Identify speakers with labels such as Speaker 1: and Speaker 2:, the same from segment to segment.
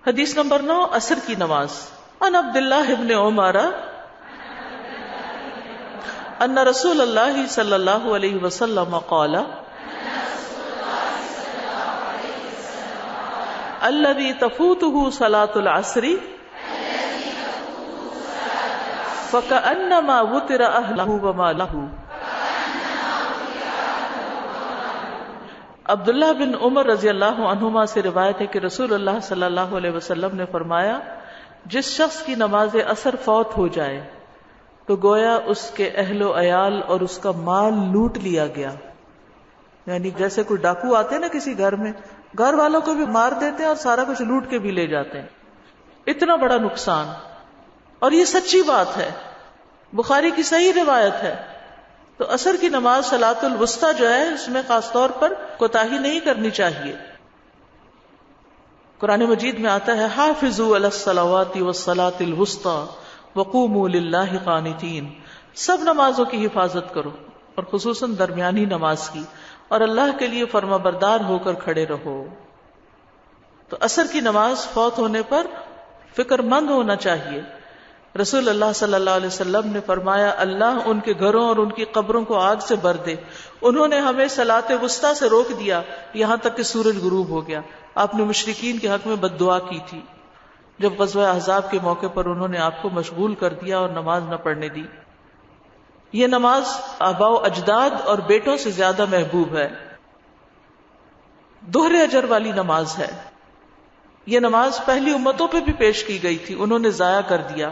Speaker 1: حدیث نمبر 9، عصر کی نماز۔ عن عبداللہ ابن عمر ان رسول اللہ صلی اللہ علیہ وسلم قال الذي تفوته صلاة العصر فكأنما وتر أهله وماله۔ عبداللہ بن عمر رضی اللہ عنہما سے روایت ہے کہ رسول اللہ صلی اللہ علیہ وسلم نے فرمایا، جس شخص کی نماز عصر فوت ہو جائے تو گویا اس کے اہل و عیال اور اس کا مال لوٹ لیا گیا۔ یعنی جیسے کوئی ڈاکو آتے ہیں نا کسی گھر میں، گھر والوں کو بھی مار دیتے ہیں اور سارا کچھ لوٹ کے بھی لے جاتے ہیں۔ اتنا بڑا نقصان، اور یہ سچی بات ہے، بخاری کی صحیح روایت ہے۔ تو عصر کی نماز صلاۃ الوسطی جو ہے، اس میں خاص طور پر کوتاہی نہیں کرنی چاہیے۔ قرآن مجید میں آتا ہے حافظوا علی الصلوات والصلاۃ الوسطی وقوموا للہ قانتین، سب نمازوں کی حفاظت کرو اور خصوصاً درمیانی نماز کی، اور اللہ کے لیے فرما بردار ہو کر کھڑے رہو۔ تو عصر کی نماز فوت ہونے پر فکر مند ہونا چاہیے۔ رسول اللہ صلی اللہ علیہ وسلم نے فرمایا، اللہ ان کے گھروں اور ان کی قبروں کو آگ سے بھر دے، انہوں نے ہمیں صلاۃ وسطی سے روک دیا یہاں تک کہ سورج غروب ہو گیا۔ آپ نے مشرکین کے حق میں بد دعا کی تھی جب غزوہ احزاب کے موقع پر انہوں نے آپ کو مشغول کر دیا اور نماز نہ پڑھنے دی۔ یہ نماز آباء و اجداد اور بیٹوں سے زیادہ محبوب ہے، دوہرے اجر والی نماز ہے۔ یہ نماز پہلی امتوں پہ بھی پیش کی گئی تھی، انہوں نے ضائع کر دیا،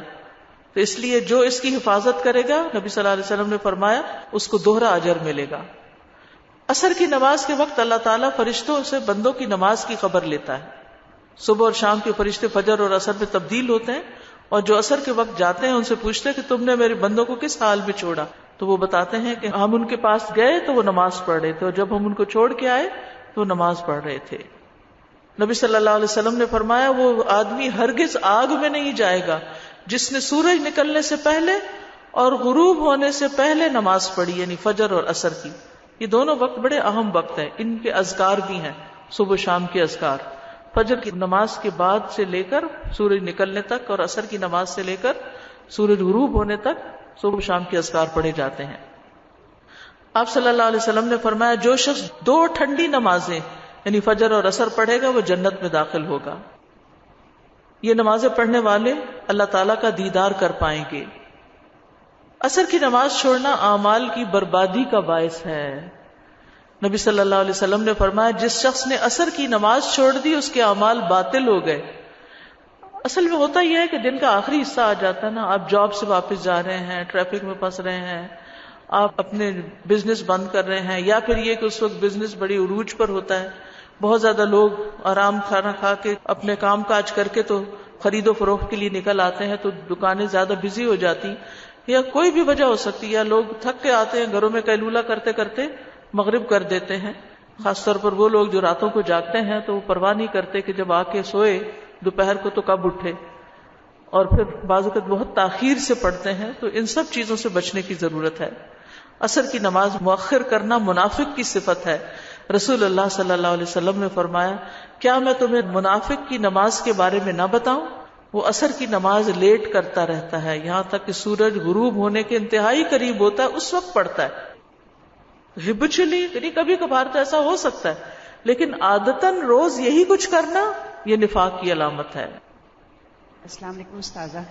Speaker 1: تو اس لیے جو اس کی حفاظت کرے گا، نبی صلی اللہ علیہ وسلم نے فرمایا، اس کو دوہرا اجر ملے گا۔ عصر کی نماز کے وقت اللہ تعالیٰ فرشتوں سے بندوں کی نماز کی خبر لیتا ہے۔ صبح اور شام کے فرشتے فجر اور عصر میں تبدیل ہوتے ہیں، اور جو عصر کے وقت جاتے ہیں ان سے پوچھتے ہیں کہ تم نے میرے بندوں کو کس حال میں چھوڑا، تو وہ بتاتے ہیں کہ ہم ان کے پاس گئے تو وہ نماز پڑھ رہے تھے، اور جب ہم ان کو چھوڑ کے آئے تو وہ نماز پڑھ رہے تھے۔ نبی صلی اللہ علیہ وسلم نے فرمایا، وہ آدمی ہرگز آگ میں نہیں جائے گا جس نے سورج نکلنے سے پہلے اور غروب ہونے سے پہلے نماز پڑھی، یعنی فجر اور عصر کی۔ یہ دونوں وقت بڑے اہم وقت ہیں، ان کے اذکار بھی ہیں، صبح شام کے اذکار، فجر کی نماز کے بعد سے لے کر سورج نکلنے تک، اور عصر کی نماز سے لے کر سورج غروب ہونے تک صبح شام کے اذکار پڑھے جاتے ہیں۔ آپ صلی اللہ علیہ وسلم نے فرمایا، جو شخص 2 ٹھنڈی نمازیں یعنی فجر اور عصر پڑھے گا وہ جنت میں داخل ہوگا۔ یہ نمازیں پڑھنے والے اللہ تعالیٰ کا دیدار کر پائیں گے۔ عصر کی نماز چھوڑنا اعمال کی بربادی کا باعث ہے۔ نبی صلی اللہ علیہ وسلم نے فرمایا، جس شخص نے عصر کی نماز چھوڑ دی اس کے اعمال باطل ہو گئے۔ اصل میں ہوتا یہ ہے کہ دن کا آخری حصہ آ جاتا ہے نا، آپ جاب سے واپس جا رہے ہیں، ٹریفک میں پھنس رہے ہیں، آپ اپنے بزنس بند کر رہے ہیں، یا پھر یہ کہ اس وقت بزنس بڑی عروج پر ہوتا ہے، بہت زیادہ لوگ آرام کھانا کھا کے اپنے کام کاج کر کے تو خرید و فروخت کے لیے نکل آتے ہیں، تو دکانیں زیادہ بزی ہو جاتی، یا کوئی بھی وجہ ہو سکتی ہے، یا لوگ تھک کے آتے ہیں، گھروں میں قیلولہ کرتے کرتے مغرب کر دیتے ہیں۔ خاص طور پر وہ لوگ جو راتوں کو جاگتے ہیں تو وہ پرواہ نہیں کرتے کہ جب آ کے سوئے دوپہر کو تو کب اٹھے، اور پھر بعض اوقات بہت تاخیر سے پڑھتے ہیں، تو ان سب چیزوں سے بچنے کی ضرورت ہے۔ عصر کی نماز مؤخر کرنا منافق کی صفت ہے۔ رسول اللہ صلی اللہ علیہ وسلم نے فرمایا، کیا میں تمہیں منافق کی نماز کے بارے میں نہ بتاؤں؟ وہ عصر کی نماز لیٹ کرتا رہتا ہے یہاں تک کہ سورج غروب ہونے کے انتہائی قریب ہوتا ہے، اس وقت پڑھتا ہے۔ ہیبچولی یعنی کبھی کبھار تو ایسا ہو سکتا ہے، لیکن عادتاً روز یہی کچھ کرنا یہ نفاق کی علامت ہے۔
Speaker 2: السلام علیکم استاذہ،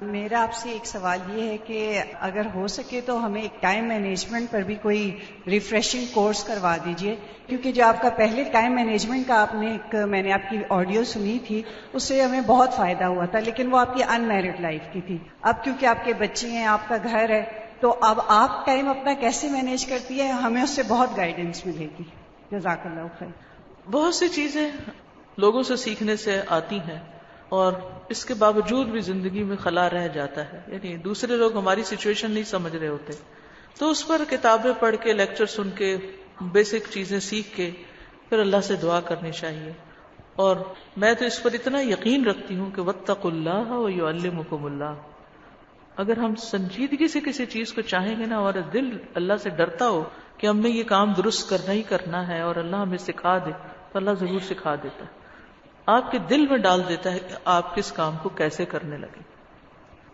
Speaker 2: میرا آپ سے ایک سوال یہ ہے کہ اگر ہو سکے تو ہمیں ایک ٹائم مینجمنٹ پر بھی کوئی ریفریشنگ کورس کروا دیجئے، کیونکہ جو آپ کا پہلے ٹائم مینجمنٹ کا میں نے آپ کی آڈیو سنی تھی، اس سے ہمیں بہت فائدہ ہوا تھا، لیکن وہ آپ کی ان میرڈ لائف کی تھی۔ اب کیونکہ آپ کے بچے ہیں، آپ کا گھر ہے، تو اب آپ ٹائم اپنا کیسے مینیج کرتی ہے؟ ہمیں اس سے بہت گائیڈنس ملے گی۔ جزاک اللہ خیر۔
Speaker 1: بہت سی چیزیں لوگوں سے سیکھنے سے آتی ہیں، اور اس کے باوجود بھی زندگی میں خلا رہ جاتا ہے، یعنی دوسرے لوگ ہماری سچویشن نہیں سمجھ رہے ہوتے، تو اس پر کتابیں پڑھ کے، لیکچر سن کے، بیسک چیزیں سیکھ کے پھر اللہ سے دعا کرنی چاہیے۔ اور میں تو اس پر اتنا یقین رکھتی ہوں کہ واتقوا اللہ ویعلمکم اللہ، اگر ہم سنجیدگی سے کسی چیز کو چاہیں گے نا، اور دل اللہ سے ڈرتا ہو کہ ہم نے یہ کام درست کرنا ہی کرنا ہے اور اللہ ہمیں سکھا دے، تو اللہ ضرور سکھا دیتا ہے۔ آپ کے دل میں ڈال دیتا ہے کہ آپ کس کام کو کیسے کرنے لگے.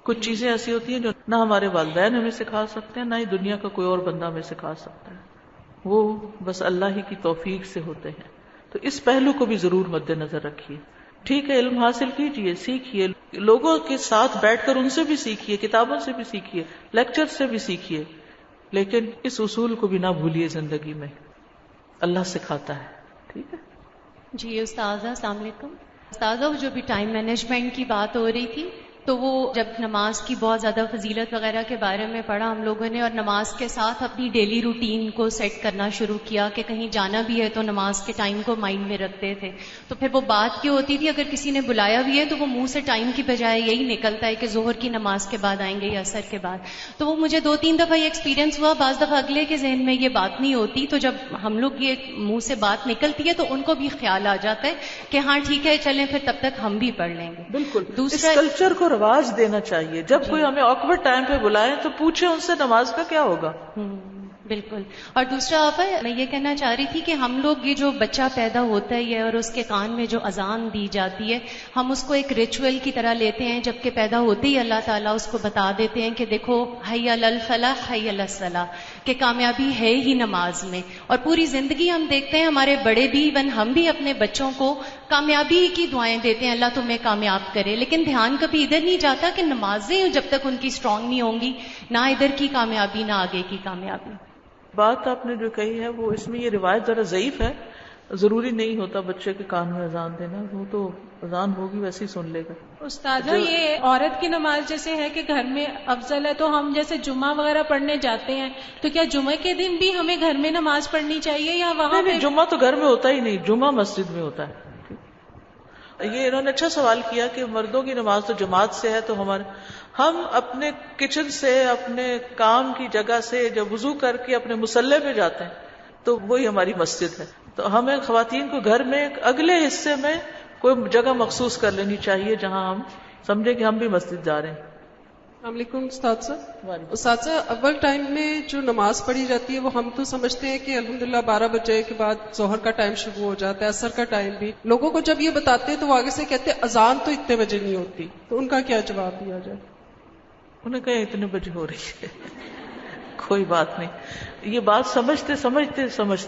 Speaker 1: کچھ چیزیں ایسی ہوتی ہیں جو نہ ہمارے والدین ہمیں سکھا سکتے ہیں، نہ ہی دنیا کا کوئی اور بندہ ہمیں سکھا سکتا ہے، وہ بس اللہ ہی کی توفیق سے ہوتے ہیں. تو اس پہلو کو بھی ضرور مد نظر رکھیے. ٹھیک ہے، علم حاصل کیجئے، سیکھیے، لوگوں کے ساتھ بیٹھ کر ان سے بھی سیکھیے، کتابوں سے بھی سیکھیے، لیکچر سے بھی سیکھیے، لیکن اس اصول کو بھی نہ بھولیے زندگی میں. اللہ سکھاتا ہے. ٹھیک ہے
Speaker 3: جی استاذہ السلام علیکم. استاذہ جو بھی ٹائم مینجمنٹ کی بات ہو رہی تھی تو وہ جب نماز کی بہت زیادہ فضیلت وغیرہ کے بارے میں پڑھا ہم لوگوں نے، اور نماز کے ساتھ اپنی ڈیلی روٹین کو سیٹ کرنا شروع کیا کہ کہیں جانا بھی ہے تو نماز کے ٹائم کو مائنڈ میں رکھتے تھے. تو پھر وہ بات کیوں ہوتی تھی، اگر کسی نے بلایا بھی ہے تو وہ منہ سے ٹائم کی بجائے یہی نکلتا ہے کہ ظہر کی نماز کے بعد آئیں گے یا عصر کے بعد. تو وہ مجھے 2-3 دفعہ یہ ایکسپیرینس ہوا، بعض دفعہ اگلے کے ذہن میں یہ بات نہیں ہوتی، تو جب ہم لوگ یہ منہ سے بات نکلتی ہے تو ان کو بھی خیال آ جاتا ہے کہ ہاں ٹھیک ہے چلیں پھر تب تک ہم بھی پڑھ لیں گے.
Speaker 1: بالکل.
Speaker 3: دوسرا
Speaker 1: اس کلچر کو رواج دینا چاہیے. جب کوئی ہمیں آکورڈ ٹائم پہ بلائے تو پوچھے ان سے نماز کا کیا ہوگا.
Speaker 3: بالکل. اور دوسرا آپا میں یہ کہنا چاہ رہی تھی کہ ہم لوگ یہ جو بچہ پیدا ہوتا ہے اور اس کے کان میں جو اذان دی جاتی ہے، ہم اس کو ایک ریچول کی طرح لیتے ہیں، جبکہ پیدا ہوتے ہی اللہ تعالیٰ اس کو بتا دیتے ہیں کہ دیکھو حی علی الفلاح حی علی الصلاح، کہ کامیابی ہے ہی نماز میں. اور پوری زندگی ہم دیکھتے ہیں ہمارے بڑے بھی، ایون ہم بھی اپنے بچوں کو کامیابی کی دعائیں دیتے ہیں، اللہ تمہیں کامیاب کرے، لیکن دھیان کبھی ادھر نہیں جاتا کہ نمازیں جب تک ان کی اسٹرانگ نہیں ہوں گی، نہ ادھر کی کامیابی نہ آگے کی کامیابی.
Speaker 1: بات آپ نے جو کہی ہے وہ اس میں یہ روایت ذرا ضعیف ہے. ضروری نہیں ہوتا بچے کے کان میں اذان دینا، وہ تو اذان ہوگی ویسے ہی سن لے گا.
Speaker 4: استاذہ یہ عورت کی نماز جیسے ہے کہ گھر میں افضل ہے، تو ہم جیسے جمعہ وغیرہ پڑھنے جاتے ہیں تو کیا جمعہ کے دن بھی ہمیں گھر میں نماز پڑھنی چاہیے یا وہاں پہ؟
Speaker 1: جمعہ تو گھر میں ہوتا ہی نہیں، جمعہ مسجد میں ہوتا ہے. یہ انہوں نے اچھا سوال کیا کہ مردوں کی نماز تو جماعت سے ہے، تو ہم اپنے کچن سے، اپنے کام کی جگہ سے جب وضو کر کے اپنے مصلی پہ جاتے ہیں تو وہی ہماری مسجد ہے. تو ہمیں خواتین کو گھر میں اگلے حصے میں کوئی جگہ مخصوص کر لینی چاہیے جہاں ہم سمجھے کہ ہم بھی مسجد جا رہے ہیں.
Speaker 5: السلام علیکم استاذہ. اول ٹائم میں جو نماز پڑھی جاتی ہے وہ ہم تو سمجھتے ہیں کہ الحمدللہ 12 بجے کے بعد ظہر کا ٹائم شروع ہو جاتا ہے، عصر کا ٹائم بھی. لوگوں کو جب یہ بتاتے ہیں تو وہ آگے سے کہتے ہیں اذان تو اتنے بجے نہیں ہوتی، تو ان کا کیا جواب دیا جائے؟
Speaker 1: انہیں کہیں اتنے بجے ہو رہی ہے کوئی بات نہیں. یہ بات سمجھتے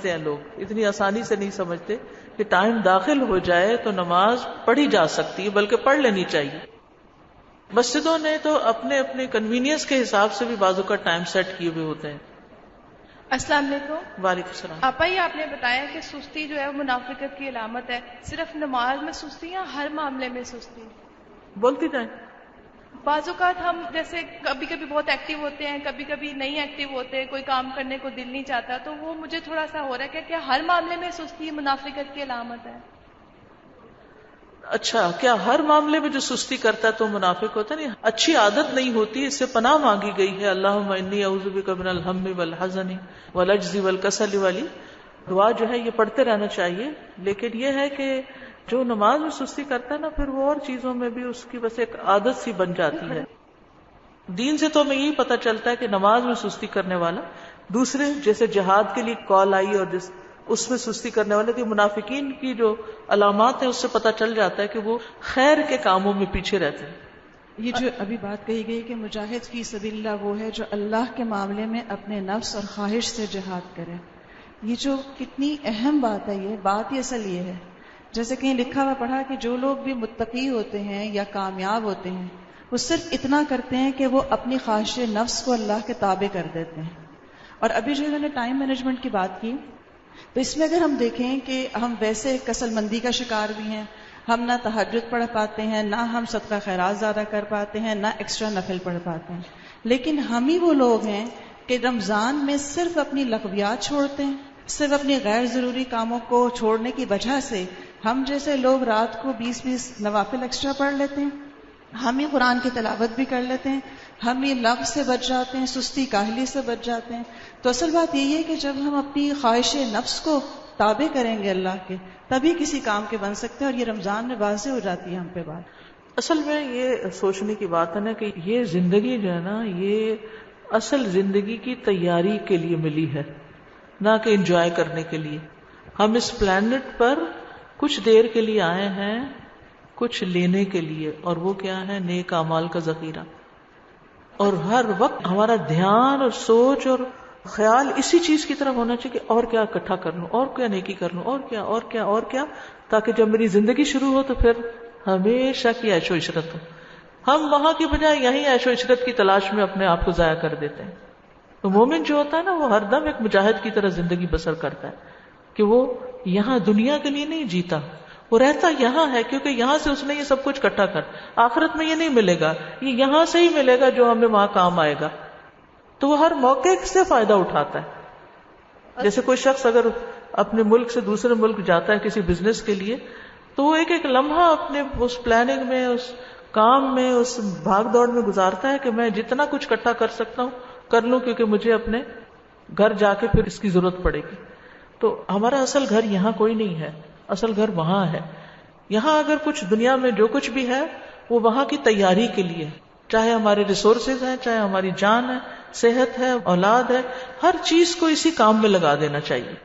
Speaker 1: ہیں لوگ، اتنی آسانی سے نہیں سمجھتے کہ ٹائم داخل ہو جائے تو نماز پڑھی جا سکتی ہے، بلکہ پڑھ لینی چاہیے. مسجدوں نے تو اپنے اپنے کنوینئنس کے حساب سے بھی بازو کا ٹائم سیٹ کیے ہوئے ہوتے ہیں.
Speaker 6: السلام علیکم.
Speaker 1: وعلیکم السلام.
Speaker 6: آپا یہ آپ نے بتایا کہ سستی جو ہے وہ منافقت کی علامت ہے. صرف نماز میں سستی یا ہر معاملے میں سستی؟
Speaker 1: بولتی جائیں.
Speaker 6: بعض اوقات ہم جیسے کبھی کبھی بہت ایکٹیو ہوتے ہیں، کبھی کبھی نہیں ایکٹیو ہوتے، کوئی کام کرنے کو دل نہیں چاہتا، تو وہ مجھے تھوڑا سا ہو رہا ہے کہ کیا ہر معاملے میں سستی منافقت کی علامت ہے؟
Speaker 1: اچھا، کیا ہر معاملے میں جو سستی کرتا ہے تو منافق ہوتا نہیں؟ اچھی عادت نہیں ہوتی، اس سے پناہ مانگی گئی ہے. اللہم انی اعوذ بک من الہم والحزن والعجز والکسل والی دعا جو ہے یہ پڑھتے رہنا چاہیے. لیکن یہ ہے کہ جو نماز میں سستی کرتا ہے نا، پھر وہ اور چیزوں میں بھی اس کی بس ایک عادت سی بن جاتی ہے. دین سے تو ہمیں یہی پتہ چلتا ہے کہ نماز میں سستی کرنے والا، دوسرے جیسے جہاد کے لیے کال آئی اور اس میں سستی کرنے والے کی منافقین کی جو علامات ہیں اس سے پتہ چل جاتا ہے کہ وہ خیر کے کاموں میں پیچھے رہتے ہیں.
Speaker 2: یہ جو ابھی بات کہی گئی کہ مجاہد فی سبیل اللہ وہ ہے جو اللہ کے معاملے میں اپنے نفس اور خواہش سے جہاد کرے، یہ جو کتنی اہم بات ہے. یہ بات ہی اصل یہ ہے، جیسے کہیں لکھا ہوا پڑھا کہ جو لوگ بھی متقی ہوتے ہیں یا کامیاب ہوتے ہیں وہ صرف اتنا کرتے ہیں کہ وہ اپنی خواہش نفس کو اللہ کے تابع کر دیتے ہیں. اور ابھی جو انہوں نے ٹائم مینجمنٹ کی بات کی تو اس میں اگر ہم دیکھیں کہ ہم ویسے کسل مندی کا شکار بھی ہیں، ہم نہ تہجد پڑھ پاتے ہیں، نہ ہم صدقہ خیرات زیادہ کر پاتے ہیں، نہ ایکسٹرا نفل پڑھ پاتے ہیں، لیکن ہم ہی وہ لوگ ہیں کہ رمضان میں صرف اپنی لغویات چھوڑتے ہیں، صرف اپنی غیر ضروری کاموں کو چھوڑنے کی وجہ سے ہم جیسے لوگ رات کو 20 نوافل ایکسٹرا پڑھ لیتے ہیں، ہم ہی قرآن کی تلاوت بھی کر لیتے ہیں، ہم ہی لغو سے بچ جاتے ہیں، سستی کاہلی سے بچ جاتے ہیں. تو اصل بات یہی ہے کہ جب ہم اپنی خواہش نفس کو تابع کریں گے اللہ کے، تبھی کسی کام کے بن سکتے ہیں. اور یہ رمضان میں واضح ہو جاتی ہے ہم پہ بات.
Speaker 1: اصل میں یہ سوچنے کی بات ہے نا کہ یہ زندگی جو ہے نا، یہ اصل زندگی کی تیاری کے لیے ملی ہے، نہ کہ انجوائے کرنے کے لیے. ہم اس پلانٹ پر کچھ دیر کے لیے آئے ہیں کچھ لینے کے لیے، اور وہ کیا ہے؟ نیک اعمال کا ذخیرہ. اور ہر وقت ہمارا دھیان اور سوچ اور خیال اسی چیز کی طرف ہونا چاہیے کہ اور کیا اکٹھا کر لوں، اور کیا نیکی کر لوں، اور کیا اور کیا اور کیا، تاکہ جب میری زندگی شروع ہو تو پھر ہمیشہ کی عیش و عشرت ہو. ہم وہاں کی بجائے یہیں عیش و عشرت کی تلاش میں اپنے آپ کو ضائع کر دیتے ہیں. تو مومن جو ہوتا ہے نا، وہ ہر دم ایک مجاہد کی طرح زندگی بسر کرتا ہے کہ وہ یہاں دنیا کے لیے نہیں جیتا، وہ رہتا یہاں ہے کیونکہ یہاں سے اس نے یہ سب کچھ اکٹھا کر، آخرت میں یہ نہیں ملے گا، یہ یہاں سے ہی ملے گا جو ہمیں وہاں کام آئے گا. تو وہ ہر موقع سے فائدہ اٹھاتا ہے. جیسے کوئی شخص اگر اپنے ملک سے دوسرے ملک جاتا ہے کسی بزنس کے لیے، تو وہ ایک ایک لمحہ اپنے اس پلاننگ میں، اس کام میں، اس بھاگ دوڑ میں گزارتا ہے کہ میں جتنا کچھ اکٹھا کر سکتا ہوں کر لوں، کیونکہ مجھے اپنے گھر جا کے پھر اس کی ضرورت پڑے گی. تو ہمارا اصل گھر یہاں کوئی نہیں ہے، اصل گھر وہاں ہے. یہاں اگر کچھ دنیا میں جو کچھ بھی ہے وہ وہاں کی تیاری کے لیے، چاہے ہمارے ریسورسز ہیں، چاہے ہماری جان ہے، صحت ہے، اولاد ہے، ہر چیز کو اسی کام میں لگا دینا چاہیے.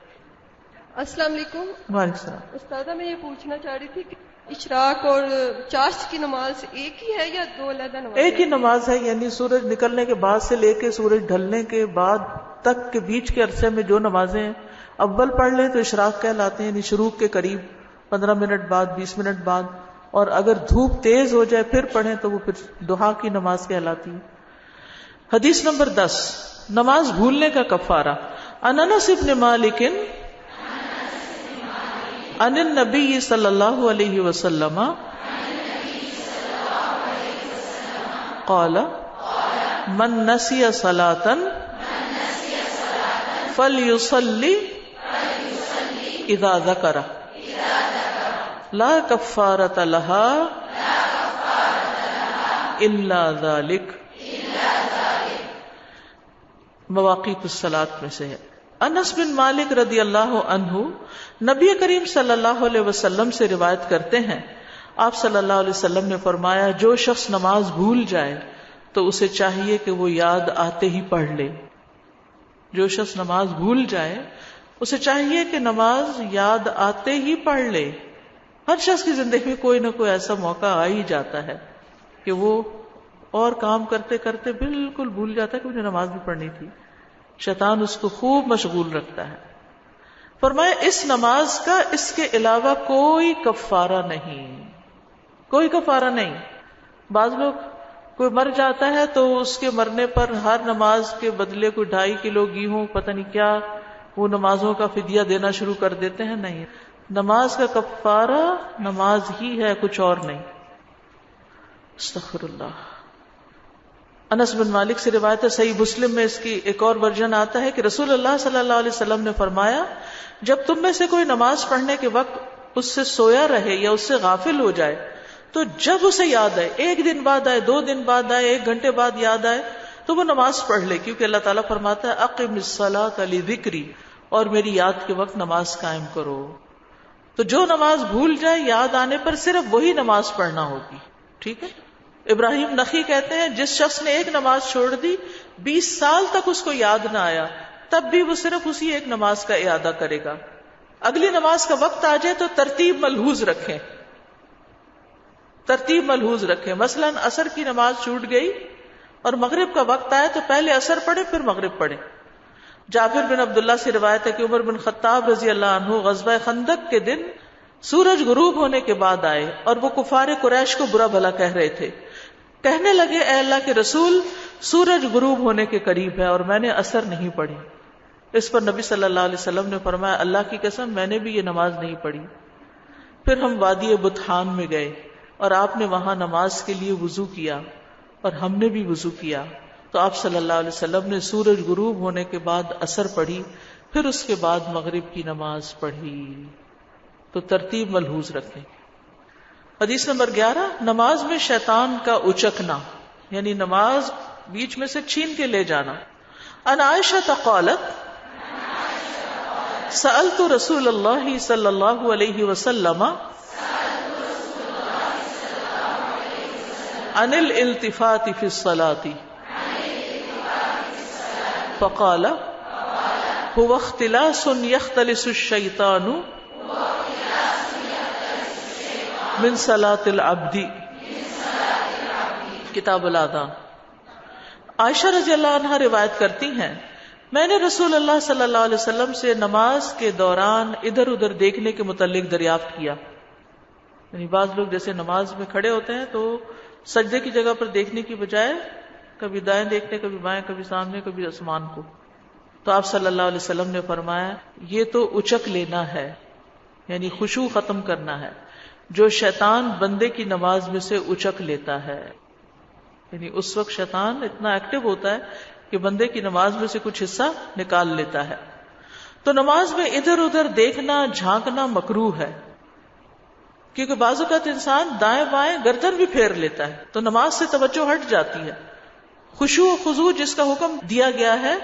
Speaker 7: السلام علیکم.
Speaker 1: وعلیکم السلام.
Speaker 7: استاذہ میں یہ پوچھنا چاہ رہی تھی کہ اشراق اور چاشت کی نماز ایک ہی ہے یا دو علیحدہ نماز؟
Speaker 1: ایک ہی نماز ہے، یعنی سورج نکلنے کے بعد سے لے کے سورج ڈھلنے کے بعد تک کے بیچ کے عرصے میں جو نمازیں ہیں، اول پڑھ لیں تو اشراق کہلاتے ہیں، یعنی شروق کے قریب 15 منٹ بعد، 20 منٹ بعد، اور اگر دھوپ تیز ہو جائے پھر پڑھیں تو وہ پھر ضحیٰ کی نماز کہلاتی ہے. حدیث نمبر 10، نماز بھولنے کا کفارہ. عن انس بن مالک عن النبی صلی اللہ علیہ وسلم قال من نسی صلاۃ فلیصلی اذا ذکر لا کفارۃ لها الا ذلک. مواقیت الصلاۃ میں سے ہے. انس بن مالک رضی اللہ عنہ نبی کریم صلی اللہ علیہ وسلم سے روایت کرتے ہیں، آپ صلی اللہ علیہ وسلم نے فرمایا، جو شخص نماز بھول جائے تو اسے چاہیے کہ وہ یاد آتے ہی پڑھ لے. جو شخص نماز بھول جائے اسے چاہیے کہ نماز یاد آتے ہی پڑھ لے. ہر شخص کی زندگی میں کوئی نہ کوئی ایسا موقع آ ہی جاتا ہے کہ وہ اور کام کرتے کرتے بالکل بھول جاتا ہے کہ مجھے نماز بھی پڑھنی تھی. شیطان اس کو خوب مشغول رکھتا ہے. فرمایا اس نماز کا اس کے علاوہ کوئی کفارہ نہیں، کوئی کفارہ نہیں. بعض لوگ کوئی مر جاتا ہے تو اس کے مرنے پر ہر نماز کے بدلے کوئی 2.5 کلو گیہوں پتہ نہیں کیا وہ نمازوں کا فدیہ دینا شروع کر دیتے ہیں. نہیں، نماز کا کفارہ نماز ہی ہے، کچھ اور نہیں. استغفر اللہ. انس بن مالک سے روایت ہے، صحیح مسلم میں اس کی ایک اور ورژن آتا ہے کہ رسول اللہ صلی اللہ علیہ وسلم نے فرمایا، جب تم میں سے کوئی نماز پڑھنے کے وقت اس سے سویا رہے یا اس سے غافل ہو جائے تو جب اسے یاد آئے، 1 دن بعد آئے، 2 دن بعد آئے، 1 گھنٹے بعد یاد آئے، تو وہ نماز پڑھ لے، کیونکہ اللہ تعالیٰ فرماتا ہے اقم الصلاۃ لذکری، اور میری یاد کے وقت نماز قائم کرو. تو جو نماز بھول جائے یاد آنے پر صرف وہی نماز پڑھنا ہوگی. ٹھیک ہے. ابراہیم نخی کہتے ہیں جس شخص نے ایک نماز چھوڑ دی 20 سال تک اس کو یاد نہ آیا تب بھی وہ صرف اسی ایک نماز کا اعادہ کرے گا. اگلی نماز کا وقت آ جائے تو ترتیب ملحوظ رکھیں، ترتیب ملحوظ رکھیں. مثلا عصر کی نماز چھوٹ گئی اور مغرب کا وقت آیا تو پہلے عصر پڑھے پھر مغرب پڑھے. جابر بن عبداللہ سے روایت ہے کہ عمر بن خطاب رضی اللہ عنہ غزوہ خندق کے دن سورج غروب ہونے کے بعد آئے اور وہ کفار قریش کو برا بھلا کہہ رہے تھے. کہنے لگے اے اللہ کے رسول، سورج غروب ہونے کے قریب ہے اور میں نے عصر نہیں پڑھی. اس پر نبی صلی اللہ علیہ وسلم نے فرمایا اللہ کی قسم میں نے بھی یہ نماز نہیں پڑھی. پھر ہم وادی بطحان میں گئے اور آپ نے وہاں نماز کے لیے وضو کیا اور ہم نے بھی وضو کیا. تو آپ صلی اللہ علیہ وسلم نے سورج غروب ہونے کے بعد عصر پڑھی، پھر اس کے بعد مغرب کی نماز پڑھی. تو ترتیب ملحوظ رکھیں. حدیث نمبر 11، نماز میں شیطان کا اچکنا، یعنی نماز بیچ میں سے چھین کے لے جانا. ان عائشہ قالت سألت رسول اللہ صلی اللہ علیہ وسلم عن الالتفات فی الصلاة فقال هو اختلاس يختلس الشیطان من صلاۃ العبد کتاب الاذان. عائشہ رضی اللہ عنہا روایت کرتی ہیں میں نے رسول اللہ صلی اللہ علیہ وسلم سے نماز کے دوران ادھر ادھر دیکھنے کے متعلق دریافت کیا. یعنی بعض لوگ جیسے نماز میں کھڑے ہوتے ہیں تو سجدے کی جگہ پر دیکھنے کی بجائے کبھی دائیں دیکھتے, کبھی بائیں, کبھی سامنے, کبھی آسمان کو. تو آپ صلی اللہ علیہ وسلم نے فرمایا یہ تو اچک لینا ہے, یعنی خشوع ختم کرنا ہے, جو شیطان بندے کی نماز میں سے اچک لیتا ہے. یعنی اس وقت شیطان اتنا ایکٹیو ہوتا ہے کہ بندے کی نماز میں سے کچھ حصہ نکال لیتا ہے. تو نماز میں ادھر ادھر دیکھنا, جھانکنا مکروہ ہے, کیونکہ بعض اوقات انسان دائیں بائیں گردن بھی پھیر لیتا ہے تو نماز سے توجہ ہٹ جاتی ہے. خشوع و خضوع جس کا حکم دیا گیا ہے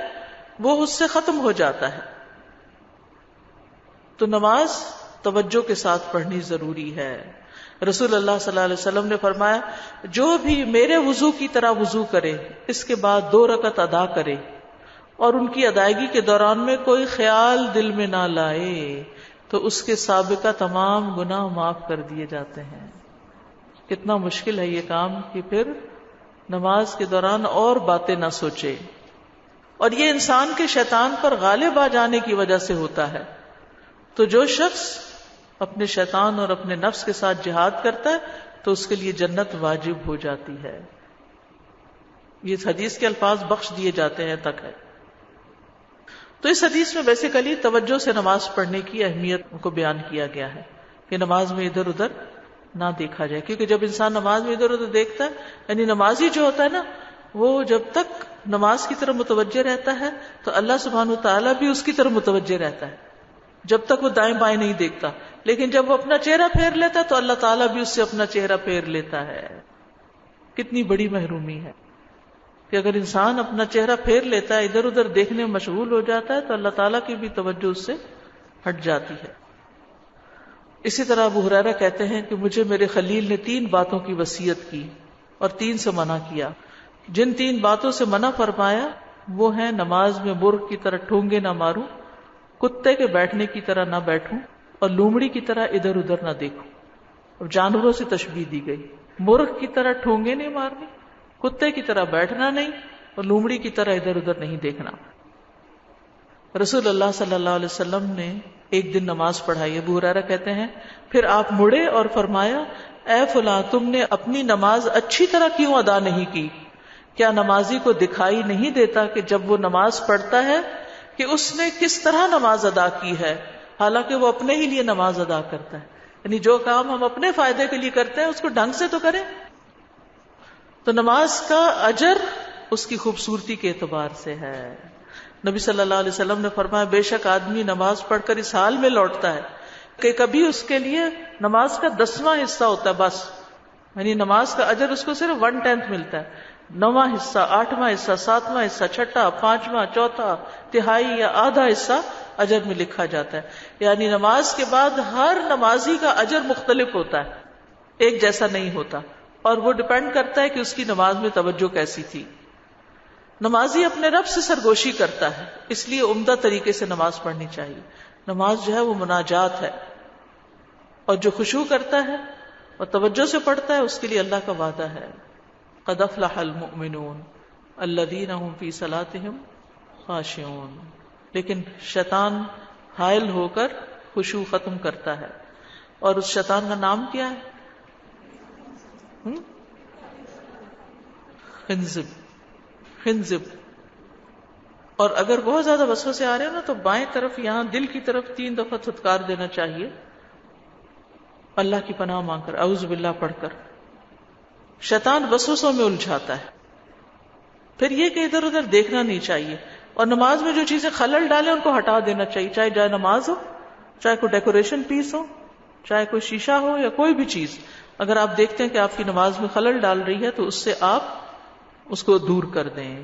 Speaker 1: وہ اس سے ختم ہو جاتا ہے. تو نماز توجہ کے ساتھ پڑھنی ضروری ہے. رسول اللہ صلی اللہ علیہ وسلم نے فرمایا جو بھی میرے وضو کی طرح وضو کرے اس کے بعد 2 رکعت ادا کرے اور ان کی ادائیگی کے دوران میں کوئی خیال دل میں نہ لائے تو اس کے سابقہ تمام گناہ معاف کر دیے جاتے ہیں. کتنا مشکل ہے یہ کام کہ پھر نماز کے دوران اور باتیں نہ سوچے, اور یہ انسان کے شیطان پر غالب آ جانے کی وجہ سے ہوتا ہے. تو جو شخص اپنے شیطان اور اپنے نفس کے ساتھ جہاد کرتا ہے تو اس کے لیے جنت واجب ہو جاتی ہے. یہ حدیث کے الفاظ بخش دیے جاتے ہیں تک ہے. تو اس حدیث میں بیسیکلی توجہ سے نماز پڑھنے کی اہمیت کو بیان کیا گیا ہے کہ نماز میں ادھر ادھر نہ دیکھا جائے, کیونکہ جب انسان نماز میں ادھر ادھر دیکھتا ہے, یعنی نمازی جو ہوتا ہے نا وہ جب تک نماز کی طرف متوجہ رہتا ہے تو اللہ سبحانہ وتعالیٰ بھی اس کی طرف متوجہ رہتا ہے جب تک وہ دائیں بائیں نہیں دیکھتا. لیکن جب وہ اپنا چہرہ پھیر لیتا ہے تو اللہ تعالیٰ بھی اس سے اپنا چہرہ پھیر لیتا ہے. کتنی بڑی محرومی ہے کہ اگر انسان اپنا چہرہ پھیر لیتا ہے, ادھر ادھر دیکھنے میں مشغول ہو جاتا ہے تو اللہ تعالیٰ کی بھی توجہ اس سے ہٹ جاتی ہے. اسی طرح ابو ہریرہ کہتے ہیں کہ مجھے میرے خلیل نے 3 باتوں کی وصیت کی اور 3 سے منع کیا. جن 3 باتوں سے منع فرمایا وہ ہیں نماز میں مرغ کی طرح ٹھونگے نہ ماروں, کتے کے بیٹھنے کی طرح نہ بیٹھوں, اور لومڑی کی طرح ادھر ادھر نہ دیکھوں. اور جانوروں سے تشبیہ دی گئی, مرغ کی طرح ٹھونگے نہیں مارنے, کتے کی طرح بیٹھنا نہیں, اور لومڑی کی طرح ادھر ادھر نہیں دیکھنا. رسول اللہ صلی اللہ علیہ وسلم نے ایک دن نماز پڑھائی. ابو ہریرہ کہتے ہیں پھر آپ مڑے اور فرمایا اے فلاں تم نے اپنی نماز اچھی طرح کیوں ادا نہیں کی؟ کیا نمازی کو دکھائی نہیں دیتا کہ جب وہ نماز پڑھتا ہے کہ اس نے کس طرح نماز ادا کی ہے, حالانکہ وہ اپنے ہی لیے نماز ادا کرتا ہے. یعنی جو کام ہم اپنے فائدے کے لیے کرتے ہیں اس کو ڈھنگ سے تو کریں. تو نماز کا اجر اس کی خوبصورتی کے اعتبار سے ہے. نبی صلی اللہ علیہ وسلم نے فرمایا بے شک آدمی نماز پڑھ کر اس حال میں لوٹتا ہے کہ کبھی اس کے لیے نماز کا 10واں حصہ ہوتا ہے بس, یعنی نماز کا اجر اس کو صرف 1/10 ملتا ہے. 9واں حصہ, 8واں حصہ, 7واں حصہ, 6واں, 5واں, 4واں, تہائی یا آدھا حصہ اجر میں لکھا جاتا ہے. یعنی نماز کے بعد ہر نمازی کا اجر مختلف ہوتا ہے, ایک جیسا نہیں ہوتا, اور وہ ڈپینڈ کرتا ہے کہ اس کی نماز میں توجہ کیسی تھی. نمازی اپنے رب سے سرگوشی کرتا ہے, اس لیے عمدہ طریقے سے نماز پڑھنی چاہیے. نماز جو ہے وہ مناجات ہے, اور جو خشوع کرتا ہے اور توجہ سے پڑھتا ہے اس کے لیے اللہ کا وعدہ ہے قد افلح المؤمنون الذین هم فی صلاتهم خاشعون. لیکن شیطان حائل ہو کر خشوع ختم کرتا ہے, اور اس شیطان کا نام کیا ہے؟ خنزب. اور اگر بہت زیادہ وسوسے آ رہے ہیں نا تو بائیں طرف یہاں دل کی طرف 3 دفعہ تھتکار دینا چاہیے, اللہ کی پناہ مانگ کر, اعوذ باللہ پڑھ کر. شیطان وسوسوں میں الجھاتا ہے. پھر یہ کہ ادھر ادھر دیکھنا نہیں چاہیے, اور نماز میں جو چیزیں خلل ڈالیں ان کو ہٹا دینا چاہیے, چاہے جائے نماز ہو, چاہے کوئی ڈیکوریشن پیس ہو, چاہے کوئی شیشہ ہو, یا کوئی بھی چیز. اگر آپ دیکھتے ہیں کہ آپ کی نماز میں خلل ڈال رہی ہے تو اس سے آپ اس کو دور کر دیں.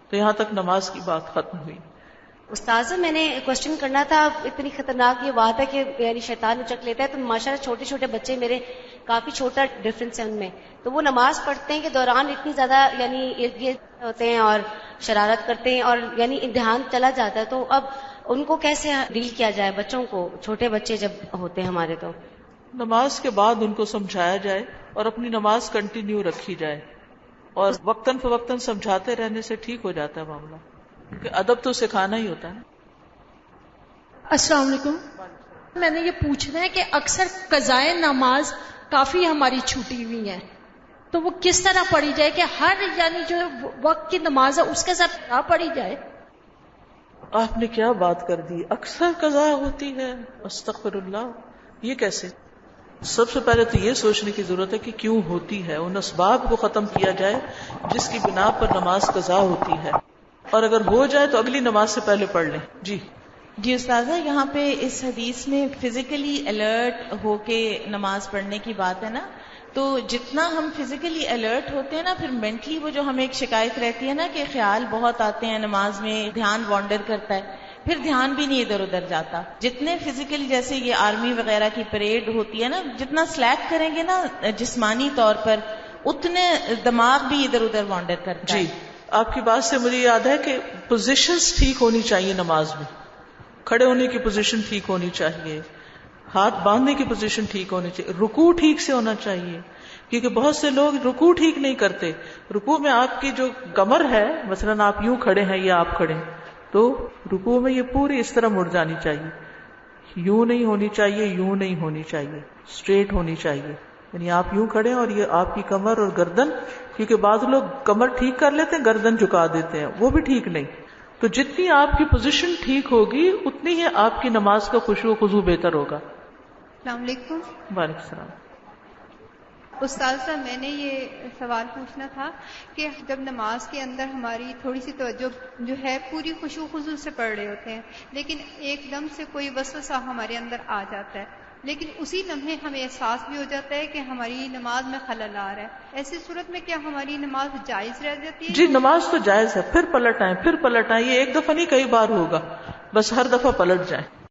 Speaker 1: تو یہاں تک نماز کی بات ختم ہوئی.
Speaker 8: استاذہ میں نے کوشچن کرنا تھا, اتنی خطرناک یہ بات ہے کہ یعنی شیطان اچک لیتا ہے, تو ماشاءاللہ چھوٹے چھوٹے بچے میرے کافی چھوٹا ڈفرینس ہے ان میں, تو وہ نماز پڑھتے ہیں کہ دوران اتنی زیادہ یعنی یہ ہوتے ہیں اور شرارت کرتے ہیں, اور یعنی دھیان چلا جاتا ہے. تو اب ان کو کیسے ڈیل کیا جائے, بچوں کو, چھوٹے بچے جب ہوتے ہیں ہمارے؟ تو
Speaker 1: نماز کے بعد ان کو سمجھایا جائے اور اپنی نماز کنٹینیو رکھی جائے، اور وقتاً فوقتاً سمجھاتے رہنے سے ٹھیک ہو جاتا ہے معاملہ، کیونکہ ادب تو سکھانا ہی ہوتا ہے.
Speaker 9: السلام علیکم. میں نے یہ پوچھنا ہے کہ اکثر قضائے نماز کافی ہماری چھوٹی ہوئی ہیں، تو وہ کس طرح پڑھی جائے کہ ہر یعنی جو وقت کی نماز ہے اس کے ساتھ نہ پڑھی جائے؟
Speaker 1: آپ نے کیا بات کر دی، اکثر قضا ہوتی ہے، استغفر اللہ، یہ کیسے؟ سب سے پہلے تو یہ سوچنے کی ضرورت ہے کہ کیوں ہوتی ہے، ان اسباب کو ختم کیا جائے جس کی بنا پر نماز قضا ہوتی ہے، اور اگر ہو جائے تو اگلی نماز سے پہلے پڑھ لیں.
Speaker 10: جی استاذہ، یہاں پہ اس حدیث میں فزیکلی الرٹ ہو کے نماز پڑھنے کی بات ہے نا، تو جتنا ہم فزیکلی الرٹ ہوتے ہیں نا، پھر مینٹلی وہ جو ہمیں ایک شکایت رہتی ہے نا کہ خیال بہت آتے ہیں نماز میں، دھیان وانڈر کرتا ہے، پھر دھیان بھی نہیں ادھر ادھر جاتا. جتنے فزیکلی جیسے یہ آرمی وغیرہ کی پریڈ ہوتی ہے نا، جتنا سلیک کریں گے نا جسمانی طور پر، اتنے دماغ بھی ادھر ادھر وانڈر کرتا ہے.
Speaker 1: جی، آپ کی بات سے مجھے یاد ہے کہ پوزیشنز ٹھیک ہونی چاہیے نماز میں، کھڑے ہونے کی پوزیشن ٹھیک ہونی چاہیے، ہاتھ باندھنے کی پوزیشن ٹھیک ہونی چاہیے، رکوع ٹھیک سے ہونا چاہیے، کیونکہ بہت سے لوگ رکوع ٹھیک نہیں کرتے. رکوع میں آپ کی جو کمر ہے، مثلا آپ یوں کھڑے ہیں یا آپ کھڑے ہیں، تو رکوع میں یہ پوری اس طرح مڑ جانی چاہیے، یوں نہیں ہونی چاہیے، یوں نہیں ہونی چاہیے، اسٹریٹ ہونی چاہیے. یعنی آپ یوں کھڑے ہیں اور یہ آپ کی کمر اور گردن، کیونکہ بعض لوگ کمر ٹھیک کر لیتے ہیں، گردن جھکا دیتے ہیں، وہ بھی ٹھیک نہیں. تو جتنی آپ کی پوزیشن ٹھیک ہوگی اتنی ہی آپ کی نماز کا خشوع و خضوع بہتر ہوگا.
Speaker 11: السلام علیکم.
Speaker 1: وعلیکم السلام.
Speaker 11: استاد صاحب، میں نے یہ سوال پوچھنا تھا کہ جب نماز کے اندر ہماری تھوڑی سی توجہ جو ہے پوری خشوع و خضوع سے پڑھ رہے ہوتے ہیں، لیکن ایک دم سے کوئی وسوسہ ہمارے اندر آ جاتا ہے، لیکن اسی لمحے ہمیں احساس بھی ہو جاتا ہے کہ ہماری نماز میں خلل آ رہا ہے. ایسی صورت میں کیا ہماری نماز جائز رہ جاتی ہے؟
Speaker 1: جی، نماز تو جائز ہے، پھر پلٹ آئیں، پھر پلٹ آئیں. یہ ایک دفعہ نہیں، کئی بار ہوگا، بس ہر دفعہ پلٹ جائیں.